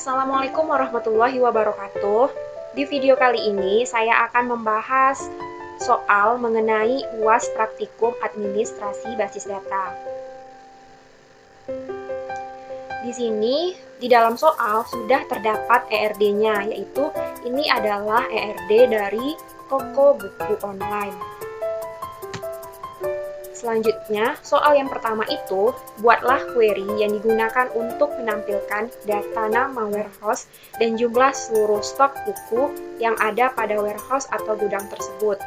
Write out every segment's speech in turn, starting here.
Assalamualaikum warahmatullahi wabarakatuh. Di video kali ini saya akan membahas soal mengenai UAS Praktikum Administrasi Basis Data. Di sini, di dalam soal sudah terdapat ERD-nya, yaitu ini adalah ERD dari toko buku online. Selanjutnya, soal yang pertama itu, buatlah query yang digunakan untuk menampilkan data nama warehouse dan jumlah seluruh stok buku yang ada pada warehouse atau gudang tersebut.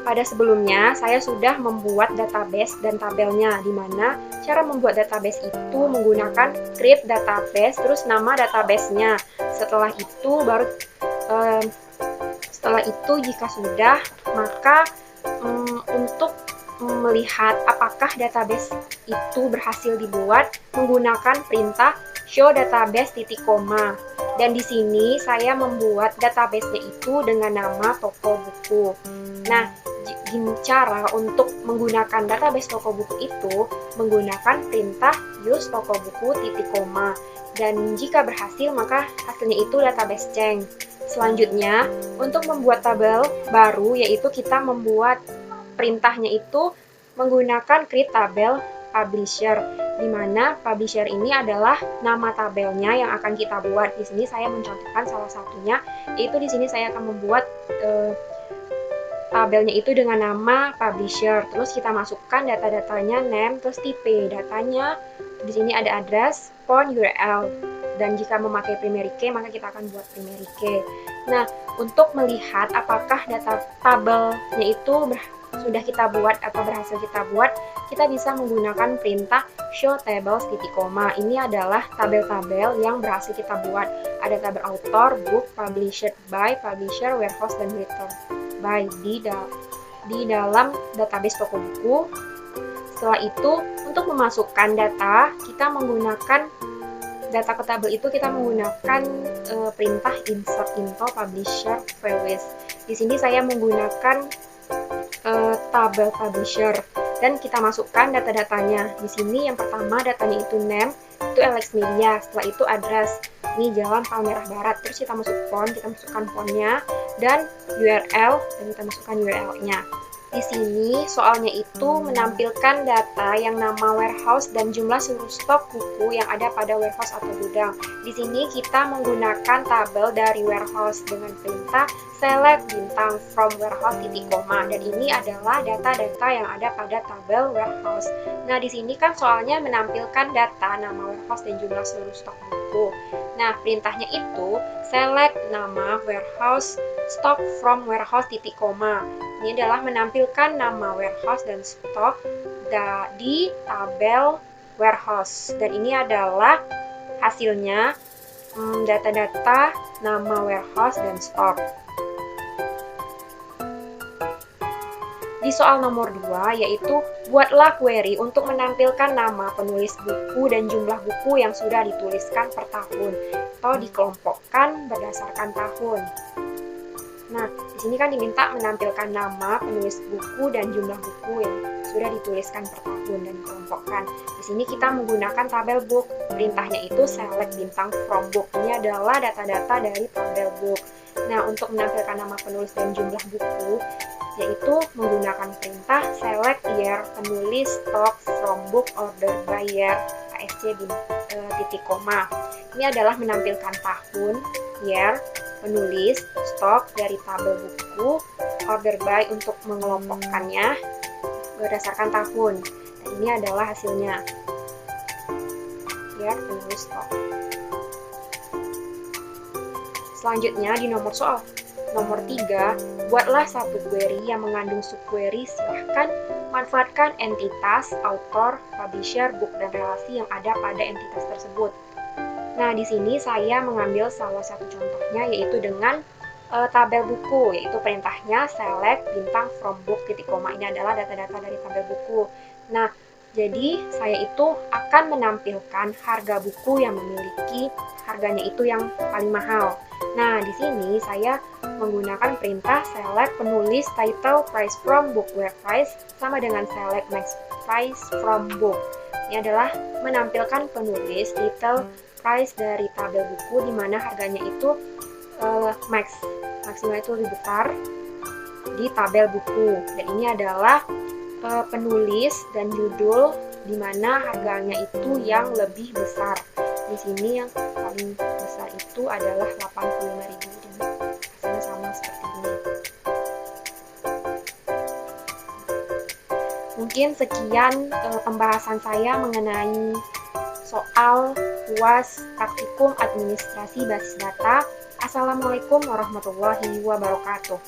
Pada sebelumnya, saya sudah membuat database dan tabelnya, di mana cara membuat database itu menggunakan create database, terus nama database-nya. Setelah itu jika sudah, maka untuk melihat apakah database itu berhasil dibuat menggunakan perintah show database titik koma. Dan di sini saya membuat database-nya itu dengan nama toko buku. Nah, cara untuk menggunakan database toko buku itu menggunakan perintah use toko buku titik koma. Dan jika berhasil, maka hasilnya itu database change. Selanjutnya, untuk membuat tabel baru, yaitu kita membuat perintahnya itu menggunakan create tabel publisher, di mana publisher ini adalah nama tabelnya yang akan kita buat. Di sini saya mencontohkan salah satunya, yaitu di sini saya akan membuat tabelnya itu dengan nama publisher. Terus kita masukkan data-datanya, name, terus tipe datanya. Di sini ada address, font, URL. Dan jika memakai primary key, maka kita akan buat primary key. Nah, untuk melihat apakah data tabelnya itu sudah kita buat atau berhasil kita buat, kita bisa menggunakan perintah show tables titik koma. Ini adalah tabel-tabel yang berhasil kita buat. Ada tabel author, book, published by, publisher, warehouse, dan written by di dalam database toko buku. Setelah itu, untuk memasukkan data, kita menggunakan data ke tabel itu kita menggunakan perintah insert into publisher values. Di sini saya menggunakan tabel publisher dan kita masukkan data-datanya. Di sini yang pertama datanya itu name, itu Alex Media, setelah itu address, ini Jalan Palmerah Barat. Terus kita masukkan fontnya dan URL, dan kita masukkan URL-nya. Di sini soalnya itu menampilkan data yang nama warehouse dan jumlah seluruh stok buku yang ada pada warehouse atau gudang. Di sini kita menggunakan tabel dari warehouse dengan perintah select bintang from warehouse titik koma, dan ini adalah data-data yang ada pada tabel warehouse. Nah, di sini kan soalnya menampilkan data nama warehouse dan jumlah seluruh stok buku. Nah, perintahnya itu select nama warehouse stock from warehouse titik koma. Ini adalah menampilkan nama warehouse dan stok di tabel warehouse. Dan ini adalah hasilnya data-data nama warehouse dan stok. Di soal nomor 2, yaitu buatlah query untuk menampilkan nama penulis buku dan jumlah buku yang sudah dituliskan per tahun atau dikelompokkan berdasarkan tahun. Nah, di sini kan diminta menampilkan nama penulis buku dan jumlah buku yang sudah dituliskan per tahun dan dikelompokkan. Di sini kita menggunakan tabel book. Perintahnya itu select bintang from book. Ini adalah data-data dari tabel book. Nah, untuk menampilkan nama penulis dan jumlah buku, yaitu menggunakan perintah select year penulis stock from book order by year ASC titik koma. Ini adalah menampilkan tahun, year, penulis, stok dari tabel buku, order by untuk mengelompokkannya berdasarkan tahun. Dan ini adalah hasilnya. Year, penulis, stok. Selanjutnya di soal nomor 3, buatlah satu query yang mengandung subquery. Silahkan manfaatkan entitas, author, publisher, book, dan relasi yang ada pada entitas tersebut. Nah, di sini saya mengambil salah satu contohnya, yaitu dengan tabel buku, yaitu perintahnya select bintang from book titik koma. Ini adalah data-data dari tabel buku. Nah, jadi saya itu akan menampilkan harga buku yang memiliki harganya itu yang paling mahal. Nah, di sini saya menggunakan perintah select penulis, title, price from book, where price sama dengan select max price from book. Ini adalah menampilkan penulis, title, price dari tabel buku, di mana harganya itu maksimal itu lebih besar di tabel buku. Dan ini adalah penulis dan judul di mana harganya itu yang lebih besar. Di sini yang paling besar itu adalah 85.000 dan hasilnya sama seperti ini. Mungkin sekian pembahasan saya mengenai soal UAS Praktikum Administrasi Basis Data. Assalamualaikum warahmatullahi wabarakatuh.